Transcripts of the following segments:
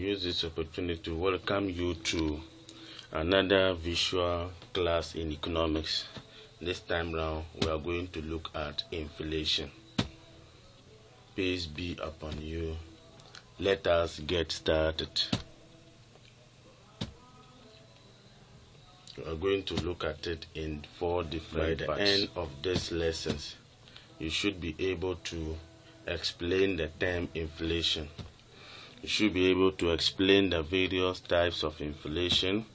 use this opportunity to welcome you to another visual class in economics. This time round, we are going to look at inflation. Peace be upon you. Let us get started. We are going to look at it in 4 different parts. By the end of these lessons, you should be able to explain the term inflation. You should be able to explain the various types of inflation.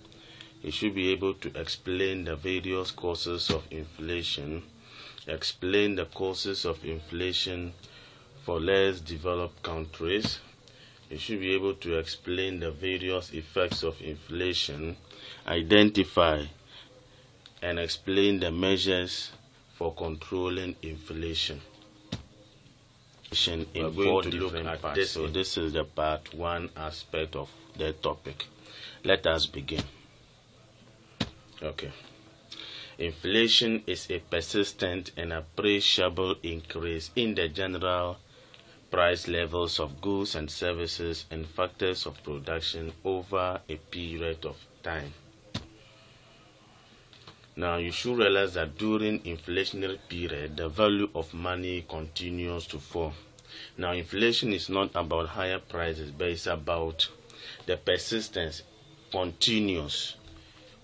You should be able to explain the various causes of inflation, explain the causes of inflation for less developed countries. You should be able to explain the various effects of inflation, identify and explain the measures for controlling inflation. We're going to look at this. So this is the part 1 aspect of the topic. Let us begin. Okay. Inflation is a persistent and appreciable increase in the general price levels of goods and services and factors of production over a period of time. Now, you should realize that during inflationary period, the value of money continues to fall. Now, inflation is not about higher prices, but it's about the persistence, continuous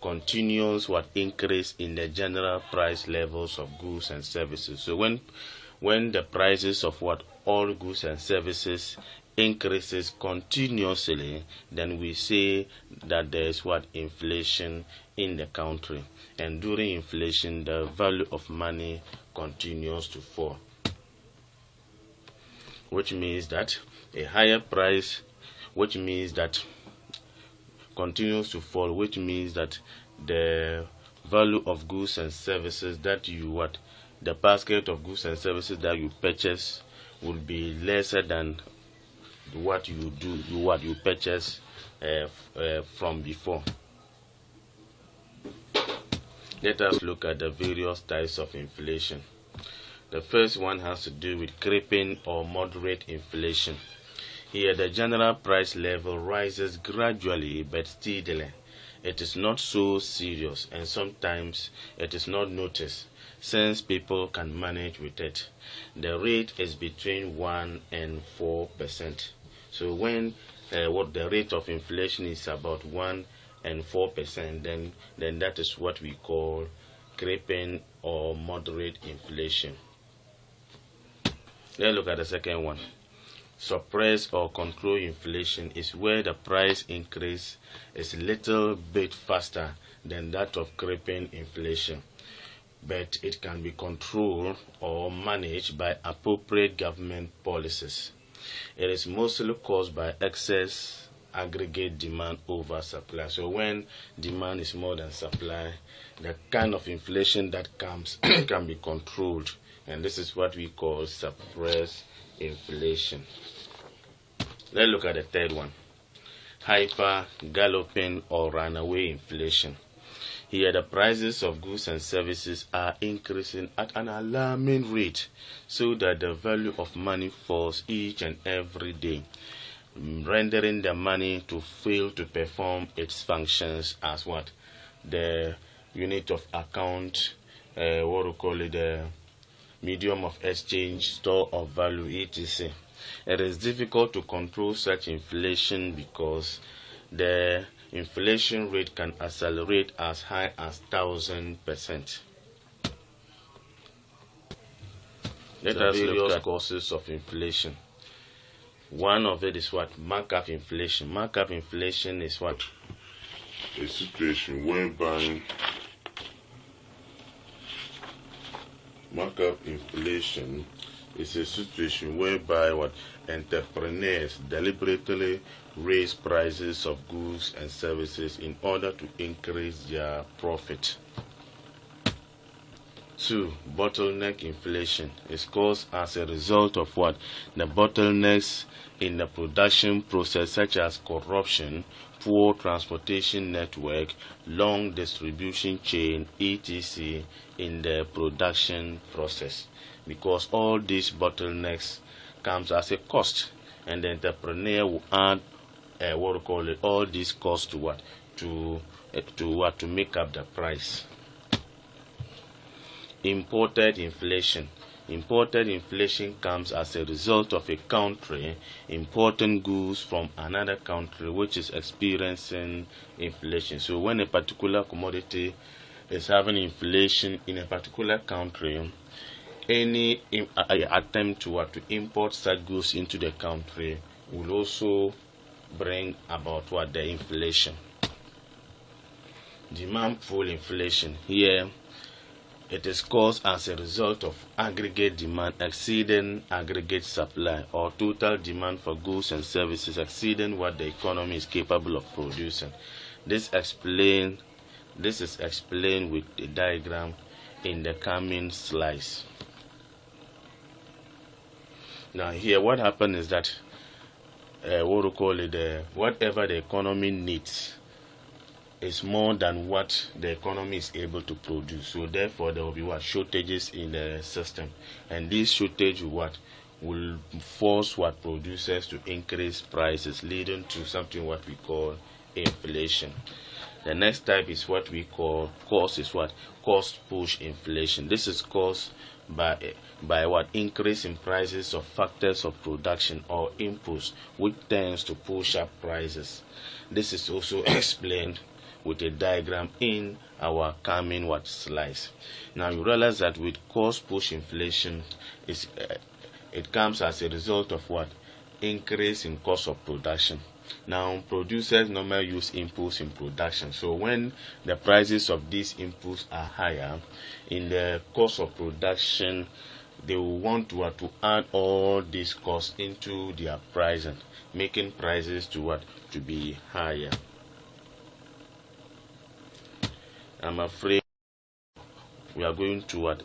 what increase in the general price levels of goods and services. So when the prices of all goods and services increases continuously, then we say that there is inflation in the country. And during inflation, the value of money continues to fall, which means that a higher price, which means that continues to fall, which means that the value of goods and services that you the basket of goods and services that you purchase will be lesser than what you purchase from before. Let us look at the various types of inflation. The first one has to do with creeping or moderate inflation. Here, the general price level rises gradually but steadily. It is not so serious, and sometimes it is not noticed, since people can manage with it. The rate is between 1 and 4%. So when the rate of inflation is about 1 and 4%, then that is what we call creeping or moderate inflation. Let's look at the second one. Suppress or control inflation is where the price increase is a little bit faster than that of creeping inflation, but it can be controlled or managed by appropriate government policies. It is mostly caused by excess aggregate demand over supply. So when demand is more than supply, the kind of inflation that comes can be controlled, and this is what we call suppressed inflation. Let's look at the third one. Hyper, galloping, or runaway inflation. Here, the prices of goods and services are increasing at an alarming rate, so that the value of money falls each and every day, rendering the money to fail to perform its functions as the unit of account, the medium of exchange, store of value, etc. It is difficult to control such inflation because the inflation rate can accelerate as high as 1,000%. Let us look at causes of inflation. One of it is markup inflation. Markup inflation is a situation whereby markup inflation is a situation whereby entrepreneurs deliberately raise prices of goods and services in order to increase their profit. 2. Bottleneck inflation is caused as a result of the bottlenecks in the production process, such as corruption, poor transportation network, long distribution chain, etc. in the production process. Because all these bottlenecks comes as a cost, and the entrepreneur will add what we call it, all these costs to what to make up the price. Imported inflation. Imported inflation comes as a result of a country importing goods from another country which is experiencing inflation. So when a particular commodity is having inflation in a particular country, any attempt to import such goods into the country will also bring about the inflation. Demand pull inflation. Here it is caused as a result of aggregate demand exceeding aggregate supply, or total demand for goods and services exceeding what the economy is capable of producing. This is explained with a diagram in the coming slides. Now here what happened is that whatever the economy needs is more than what the economy is able to produce. So therefore there will be shortages in the system, and this shortage will force producers to increase prices, leading to something what we call inflation. The next type is what we call cost push inflation. This is caused by increase in prices of factors of production or inputs, which tends to push up prices. This is also explained with a diagram in our coming slides. Now you realize that with cost push inflation, it comes as a result of increase in cost of production. Now producers normally use inputs in production, so when the prices of these inputs are higher in the cost of production, they will want to add all these costs into their pricing, making prices to be higher. I'm afraid we are going to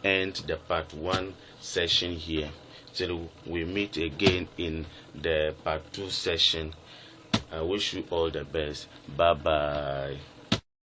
end the part 1 session here. So we meet again in the part 2 session. I wish you all the best. Bye bye.